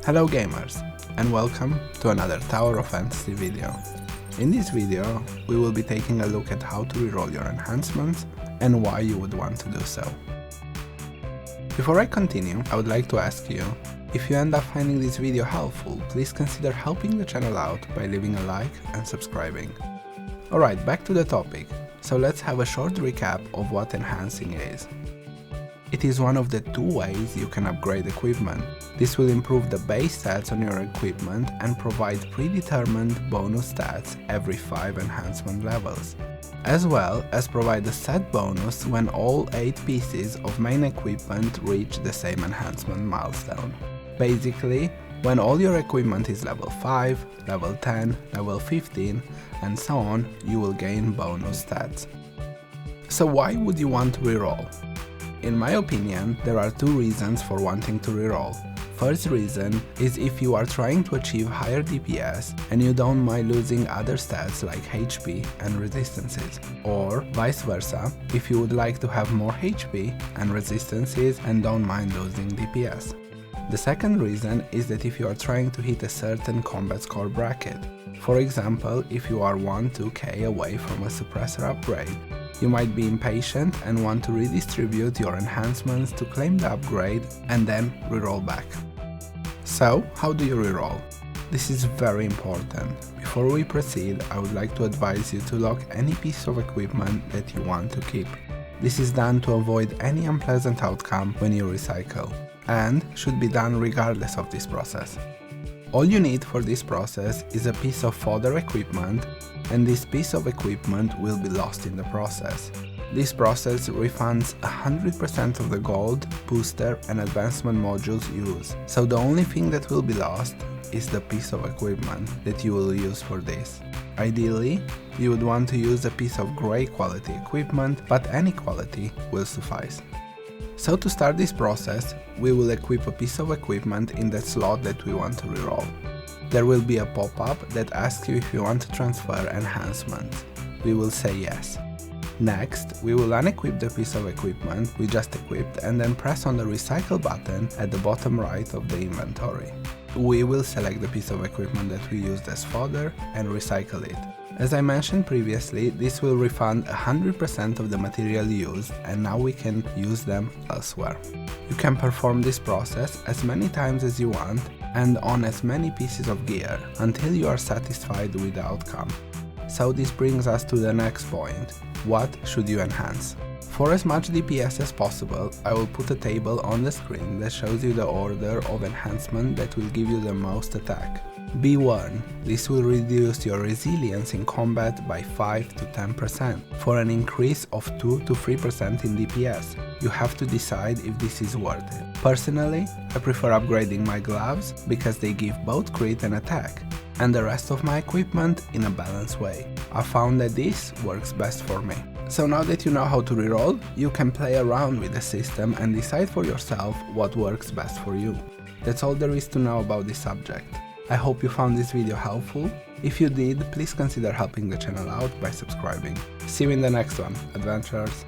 Hello gamers, and welcome to another Tower of Fantasy video. In this video, we will be taking a look at how to reroll your enhancements and why you would want to do so. Before I continue, I would like to ask you, if you end up finding this video helpful, please consider helping the channel out by leaving a like and subscribing. Alright, back to the topic, so let's have a short recap of what enhancing is. It is one of the two ways you can upgrade equipment. This will improve the base stats on your equipment and provide predetermined bonus stats every 5 enhancement levels, as well as provide a set bonus when all 8 pieces of main equipment reach the same enhancement milestone. Basically, when all your equipment is level 5, level 10, level 15, and so on, you will gain bonus stats. So why would you want to reroll? In my opinion, there are two reasons for wanting to reroll. First reason is if you are trying to achieve higher DPS and you don't mind losing other stats like HP and resistances, or vice versa, if you would like to have more HP and resistances and don't mind losing DPS. The second reason is that if you are trying to hit a certain combat score bracket. For example, if you are 1-2k away from a suppressor upgrade, you might be impatient and want to redistribute your enhancements to claim the upgrade and then reroll back. So, how do you reroll? This is very important. Before we proceed, I would like to advise you to lock any piece of equipment that you want to keep. This is done to avoid any unpleasant outcome when you recycle, and should be done regardless of this process. All you need for this process is a piece of fodder equipment, and this piece of equipment will be lost in the process. This process refunds 100% of the gold, booster and advancement modules used, so the only thing that will be lost is the piece of equipment that you will use for this. Ideally, you would want to use a piece of grey quality equipment, but any quality will suffice. So to start this process, we will equip a piece of equipment in the slot that we want to reroll. There will be a pop-up that asks you if you want to transfer enhancements. We will say yes. Next, we will unequip the piece of equipment we just equipped and then press on the recycle button at the bottom right of the inventory. We will select the piece of equipment that we used as fodder and recycle it. As I mentioned previously, this will refund 100% of the material used, and now we can use them elsewhere. You can perform this process as many times as you want and on as many pieces of gear until you are satisfied with the outcome. So this brings us to the next point. What should you enhance? For as much DPS as possible, I will put a table on the screen that shows you the order of enhancement that will give you the most attack. Be warned, this will reduce your resilience in combat by 5 to 10% for an increase of 2 to 3% in DPS. You have to decide if this is worth it. Personally, I prefer upgrading my gloves because they give both crit and attack, and the rest of my equipment in a balanced way. I found that this works best for me. So now that you know how to reroll, you can play around with the system and decide for yourself what works best for you. That's all there is to know about this subject. I hope you found this video helpful. If you did, please consider helping the channel out by subscribing. See you in the next one, adventurers!